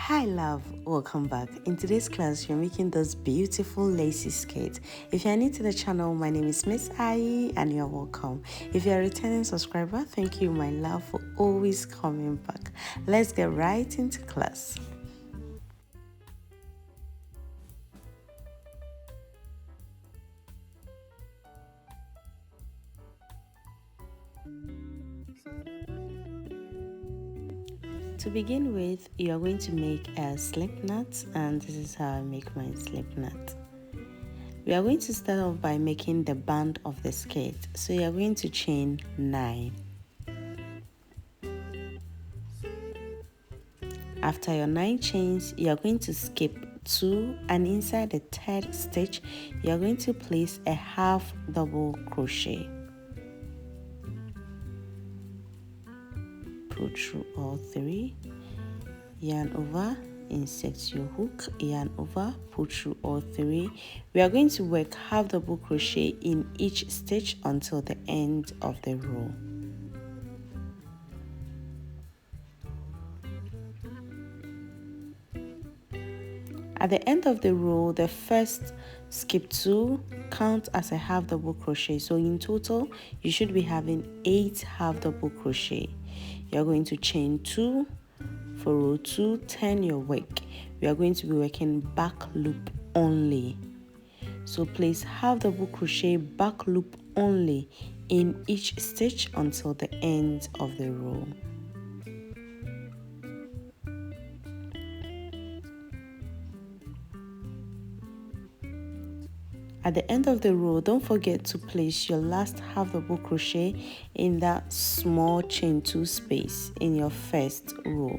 Hi love, welcome back. In today's class, you're making this beautiful lacy skirt. If you're new to the channel, my name is Miss Ai and you're welcome. If you're a returning subscriber, thank you my love for always coming back. Let's get right into class. To begin with, you are going to make a slip knot, and this is how I make my slip knot. We are going to start off by making the band of the skirt. So you are going to chain 9. After your 9 chains, you are going to skip 2, and inside the third stitch, you are going to place a half double crochet. Pull through all 3, yarn over, insert your hook, yarn over, pull through all 3. We are going to work half double crochet in each stitch until the end of the row. At the end of the row, the first skip 2 count as a half double crochet. So in total, you should be having 8 half double crochet. You're going to chain 2 for row 2, turn your work. We are going to be working back loop only. So place half double crochet back loop only in each stitch until the end of the row. At the end of the row, don't forget to place your last half double crochet in that small chain 2 space in your first row.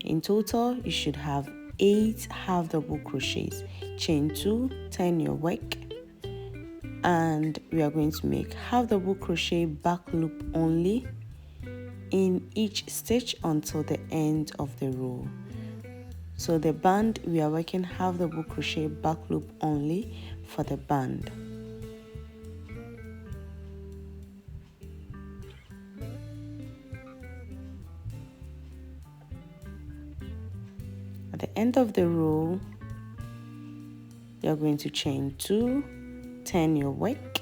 In total, you should have 8 half double crochets. Chain 2, turn your work, and we are going to make half double crochet back loop only in each stitch until the end of the row. So the band, we are working half double crochet back loop only for the band. At the end of the row, you're going to chain 2, turn your work,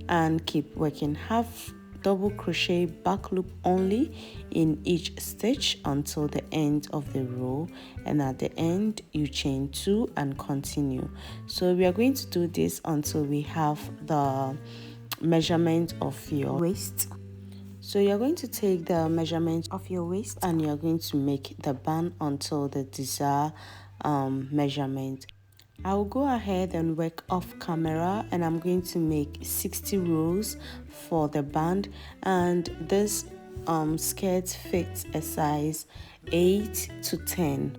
and keep working half double crochet back loop only in each stitch until the end of the row, and at the end you chain 2 and continue. So we are going to do this until we have the measurement of your waist. So you're going to take the measurement of your waist and you're going to make the band until the desired measurement. I'll go ahead and work off camera, and I'm going to make 60 rows for the band, and this skirt fits a size 8 to 10.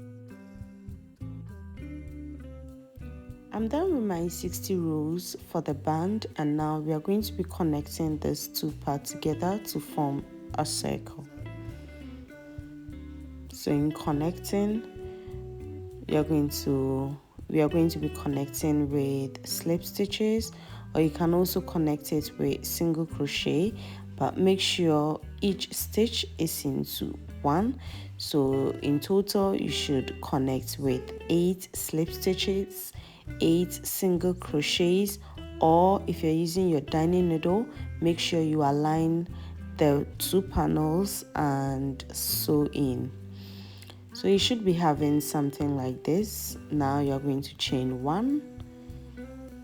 I'm done with my 60 rows for the band, and now we are going to be connecting these 2 parts together to form a circle. So in connecting, we are going to be connecting with slip stitches, or you can also connect it with single crochet, but make sure each stitch is into 1. So in total you should connect with 8 slip stitches, 8 single crochets, or if you're using your darning needle, make sure you align the 2 panels and sew in. So you should be having something like this. Now you're going to chain 1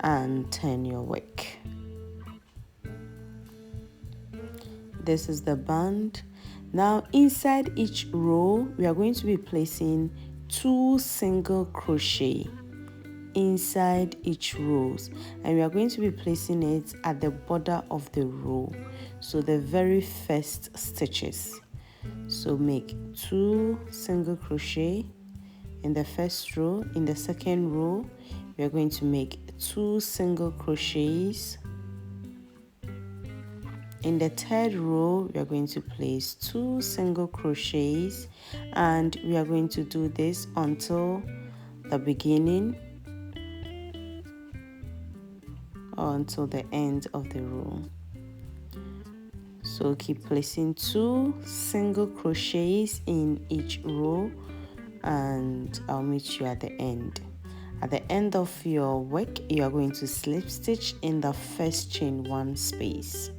and turn your work. This is the band. Now inside each row, we are going to be placing 2 single crochet inside each rows, and we are going to be placing it at the border of the row, so the very first stitches. So make 2 single crochet in the first row. In the second row, we are going to make 2 single crochets. In the third row, we are going to place 2 single crochets, and we are going to do this until the beginning or until the end of the row. So keep placing 2 single crochets in each row, and I'll meet you at the end. At the end of your work, you are going to slip stitch in the first chain 1 space.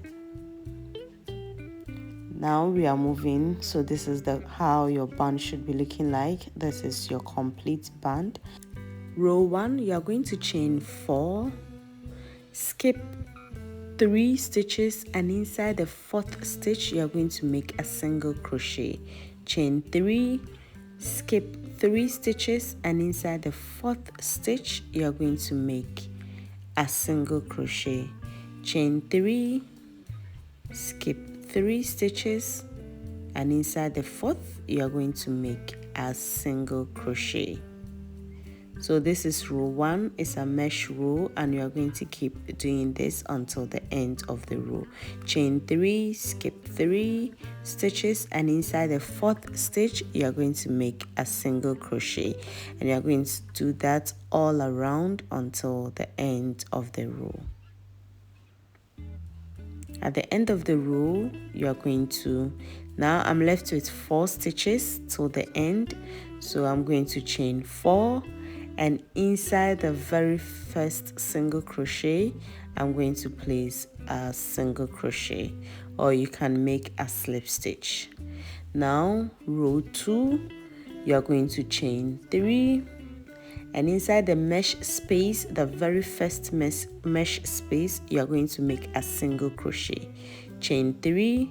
Now we are moving, so this is how your band should be looking like. This is your complete band. Row 1, you are going to chain 4, skip 3 stitches, and inside the 4th stitch you are going to make a single crochet. Chain 3, skip 3 stitches, and inside the 4th stitch you are going to make a single crochet. Chain 3, skip 3 stitches, and inside the 4th you are going to make a single crochet. So this is row 1. It's a mesh row, and you are going to keep doing this until the end of the row. Chain 3, skip 3 stitches, and inside the 4th stitch you are going to make a single crochet, and you are going to do that all around until the end of the row. At the end of the row, you are going to, now I'm left with 4 stitches till the end, so I'm going to chain 4, and inside the very first single crochet I'm going to place a single crochet, or you can make a slip stitch. Now row 2, you are going to chain 3, and inside the mesh space, the very first mesh space, you are going to make a single crochet. Chain 3,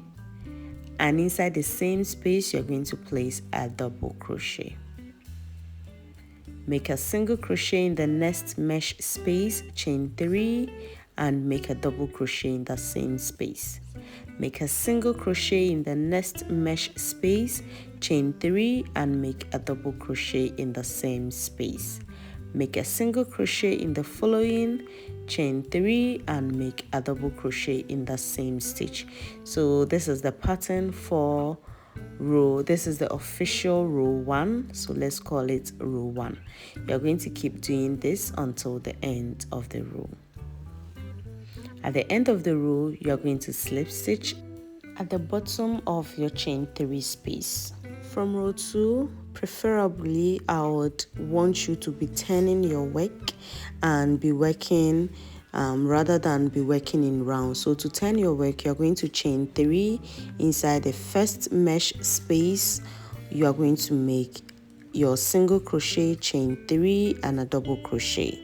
and inside the same space you are going to place a double crochet. Make a single crochet in the next mesh space, chain 3, and make a double crochet in the same space. Make a single crochet in the next mesh space, chain 3, and make a double crochet in the same space. Make a single crochet in the following, chain 3, and make a double crochet in the same stitch. So this is the pattern for row, this is the official row 1, so let's call it row 1. You're going to keep doing this until the end of the row. At the end of the row, you're going to slip stitch at the bottom of your chain 3 space. From row 2, preferably I would want you to be turning your work and be working rather than be working in rounds. So to turn your work, you're going to chain 3 inside the first mesh space. You are going to make your single crochet, chain 3, and a double crochet.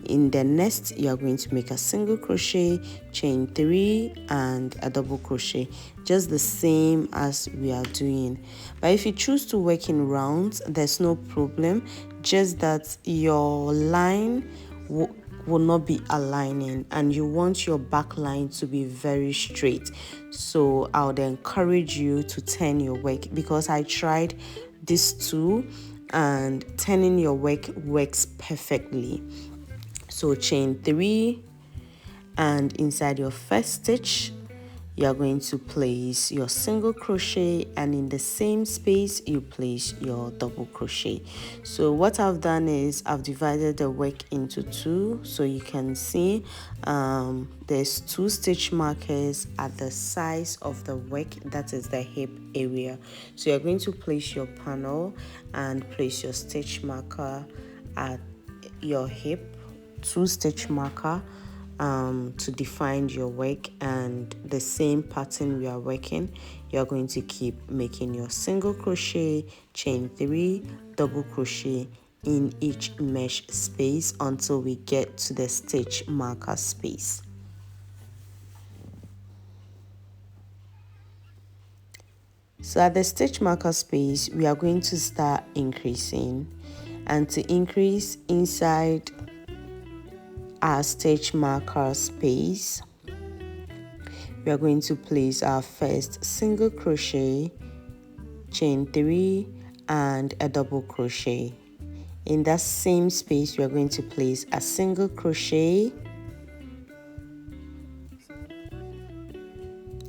In the next, you are going to make a single crochet, chain 3, and a double crochet, just the same as we are doing. But if you choose to work in rounds, there's no problem, just that your line will not be aligning, and you want your back line to be very straight. So I would encourage you to turn your work, because I tried this too, and turning your work works perfectly. So chain 3, and inside your first stitch you are going to place your single crochet, and in the same space you place your double crochet. So what I've done is I've divided the work into 2, so you can see there's 2 stitch markers at the size of the work, that is the hip area. So you're going to place your panel and place your stitch marker at your hip, 2 stitch marker to define your work, and the same pattern we are working, you're going to keep making your single crochet, chain 3, double crochet in each mesh space until we get to the stitch marker space. So at the stitch marker space, we are going to start increasing, and to increase inside our stitch marker space, we are going to place our first single crochet, chain 3, and a double crochet. In that same space, we are going to place a single crochet.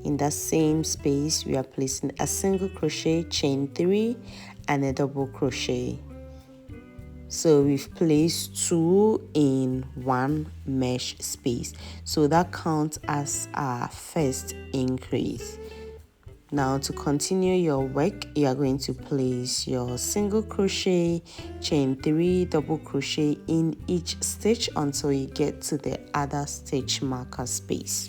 In that same space, we are placing a single crochet, chain 3, and a double crochet. So we've placed 2 in 1 mesh space, so that counts as our first increase. Now to continue your work, you are going to place your single crochet, chain 3, double crochet in each stitch until you get to the other stitch marker space.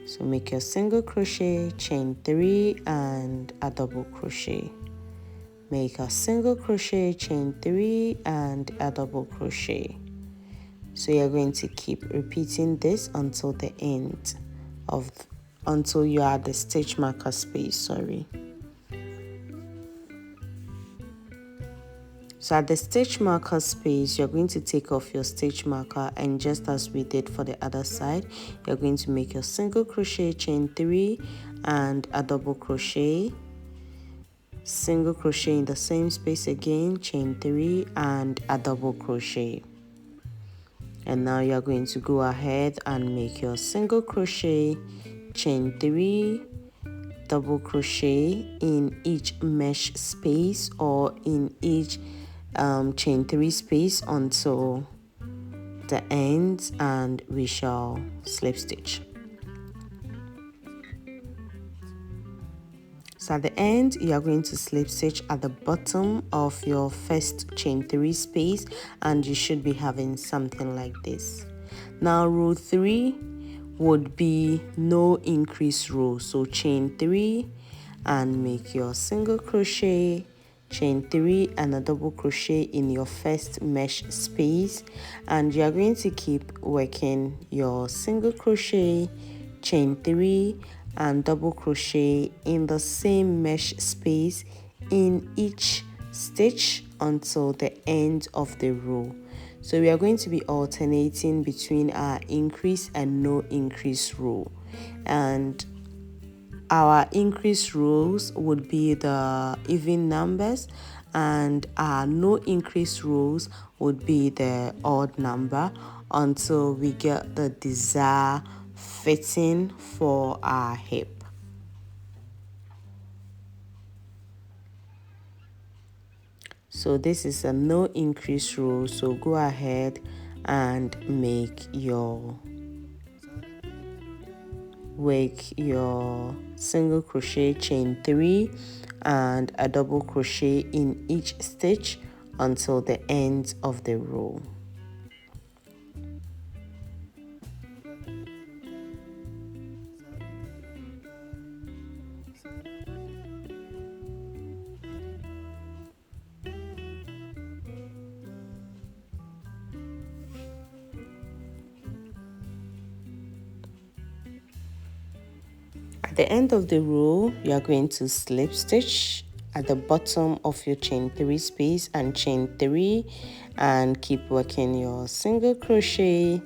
So make your single crochet, chain 3 and a double crochet. Make a single crochet, chain 3 and a double crochet. So you're going to keep repeating this until the end of until you are at the stitch marker space, So at the stitch marker space, you're going to take off your stitch marker, and just as we did for the other side, you're going to make your single crochet, chain 3 and a double crochet, single crochet in the same space again, chain 3 and a double crochet. And now you're going to go ahead and make your single crochet, chain 3, double crochet in each mesh space or in each chain 3 space until the end, and we shall slip stitch. So at the end, you are going to slip stitch at the bottom of your first chain 3 space, and you should be having something like this. Now row 3 would be no increase row, so chain 3 and make your single crochet, chain 3 and a double crochet in your first mesh space, and you are going to keep working your single crochet, chain 3 and double crochet in the same mesh space in each stitch until the end of the row. So we are going to be alternating between our increase and no increase row, and our increase rows would be the even numbers, and our no increase rows would be the odd number until we get the desired fitting for our hip. So this is a no increase row, so go ahead and make your single crochet, chain 3 and a double crochet in each stitch until the end of the row. At the end of the row, you are going to slip stitch at the bottom of your chain 3 space and chain 3, and keep working your single crochet,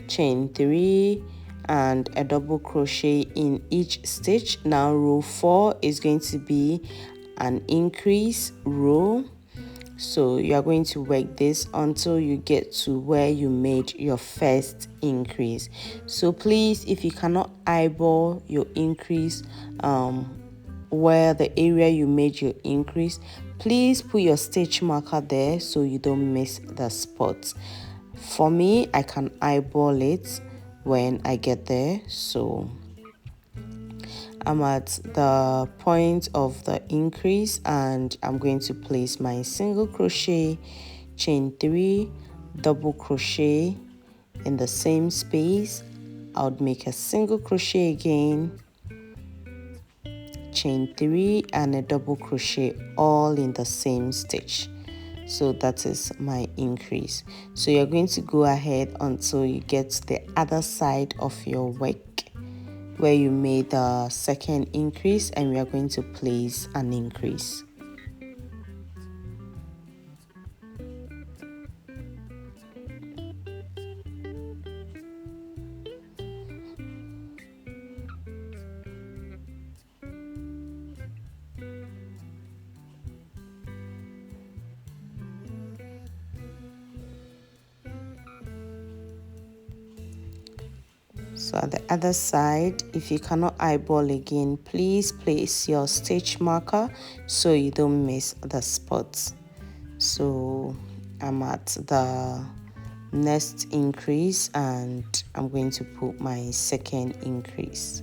chain 3 and a double crochet in each stitch. Now row 4 is going to be an increase row, so you are going to work this until you get to where you made your first increase. So please, if you cannot eyeball your increase, where the area you made your increase, please put your stitch marker there so you don't miss the spot. For me, I can eyeball it when I get there, so I'm at the point of the increase and I'm going to place my single crochet, chain 3, double crochet in the same space. I would make a single crochet again, chain 3 and a double crochet all in the same stitch. So that is my increase. So you're going to go ahead until you get to the other side of your work where you made the second increase, and we are going to place an increase. So at the other side, if you cannot eyeball again, please place your stitch marker so you don't miss the spots. So I'm at the next increase and I'm going to put my second increase.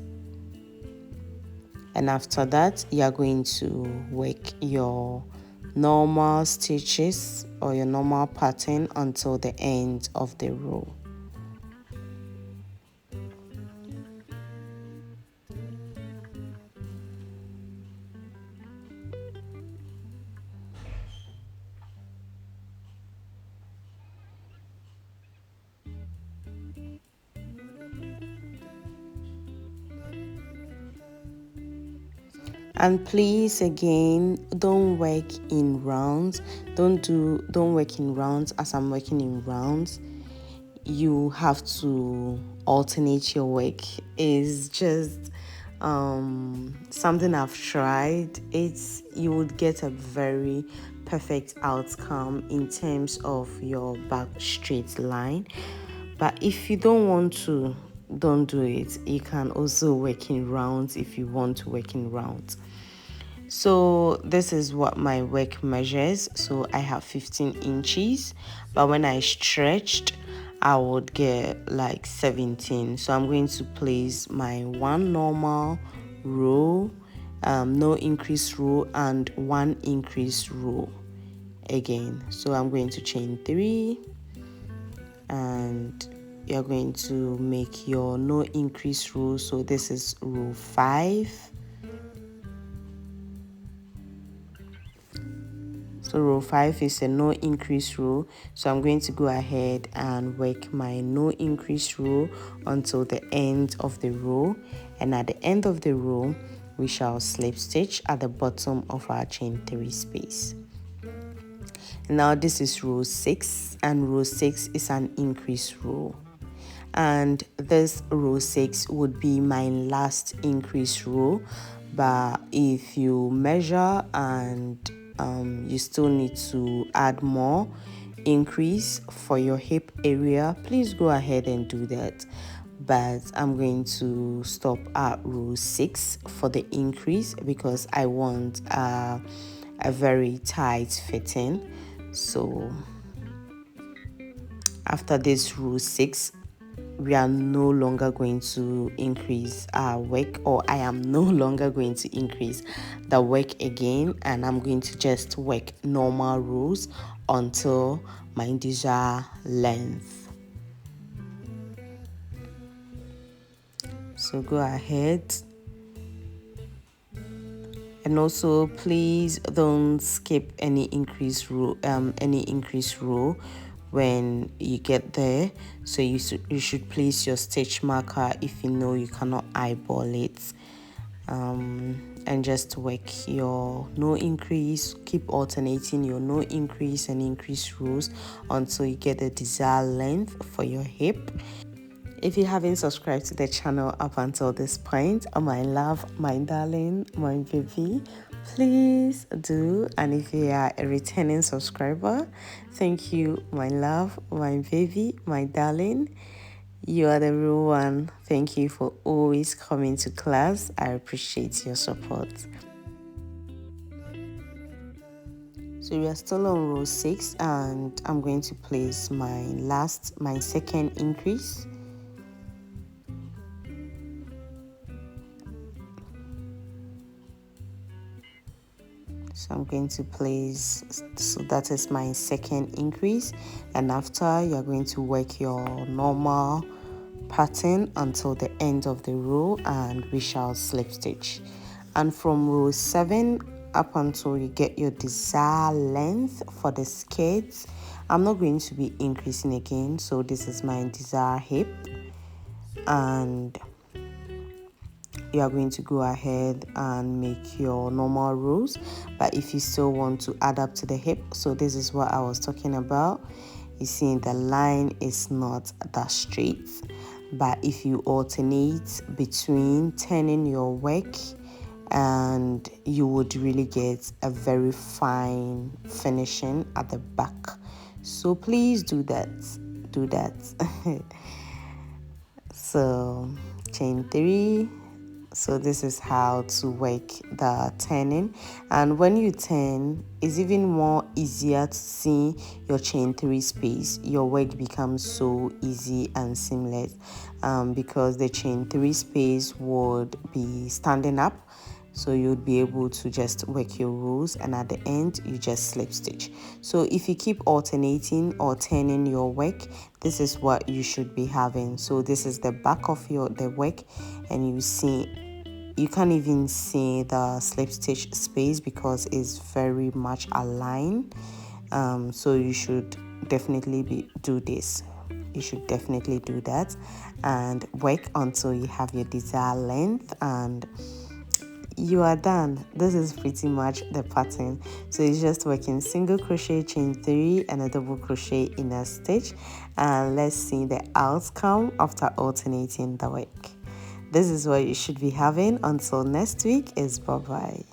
And after that, you're going to work your normal stitches or your normal pattern until the end of the row. And please, again, don't work in rounds. Don't work in rounds as I'm working in rounds. You have to alternate your work. It's just something I've tried. You would get a very perfect outcome in terms of your back straight line. But if you don't want to, don't do it. You can also work in rounds if you want to work in rounds. So this is what my work measures. So I have 15 inches, but when I stretched, I would get like 17. So I'm going to place my one normal row, no increase row, and one increase row again. So I'm going to chain 3, and you're going to make your no increase row. So this is row 5. So row 5 is a no increase row. So I'm going to go ahead and work my no increase row until the end of the row. And at the end of the row, we shall slip stitch at the bottom of our chain 3 space. Now this is row 6, and row 6 is an increase row. And this row 6 would be my last increase row. But if you measure and you still need to add more increase for your hip area, please go ahead and do that. But I'm going to stop at row 6 for the increase because I want a very tight fitting. So after this row 6, we are no longer going to increase our work, or I am no longer going to increase the work again, and I'm going to just work normal rows until my desired length. So go ahead, and also please don't skip any increase row when you get there. So you should place your stitch marker if you know you cannot eyeball it, and just work your no increase. Keep alternating your no increase and increase rows until you get the desired length for your hip. If you haven't subscribed to the channel up until this point, my love, my darling, my baby, please do. And if you are a returning subscriber, thank you, my love, my baby, my darling. You are the real one. Thank you for always coming to class. I appreciate your support. So we are still on row 6, and I'm going to place my second increase. So I'm going to place, so that is my second increase, and after you're going to work your normal pattern until the end of the row, and we shall slip stitch. And from row 7 up until you get your desired length for the skirts, I'm not going to be increasing again. So this is my desired hip, and you are going to go ahead and make your normal rows. But if you still want to add up to the hip, so this is what I was talking about. You see the line is not that straight, but if you alternate between turning your work, and you would really get a very fine finishing at the back. So please do that. So chain 3, So this is how to work the turning, and when you turn, it's even more easier to see your chain 3 space. Your work becomes so easy and seamless because the chain 3 space would be standing up, so you'd be able to just work your rows, and at the end you just slip stitch. So if you keep alternating or turning your work, this is what you should be having. So this is the back of the work, and you can't even see the slip stitch space because it's very much aligned. So you should definitely do this. You should definitely do that and work until you have your desired length, and you are done. This is pretty much the pattern. So it's just working single crochet, chain 3 and a double crochet inner stitch, and let's see the outcome after alternating the work. This is what you should be having. Until next week, is bye bye.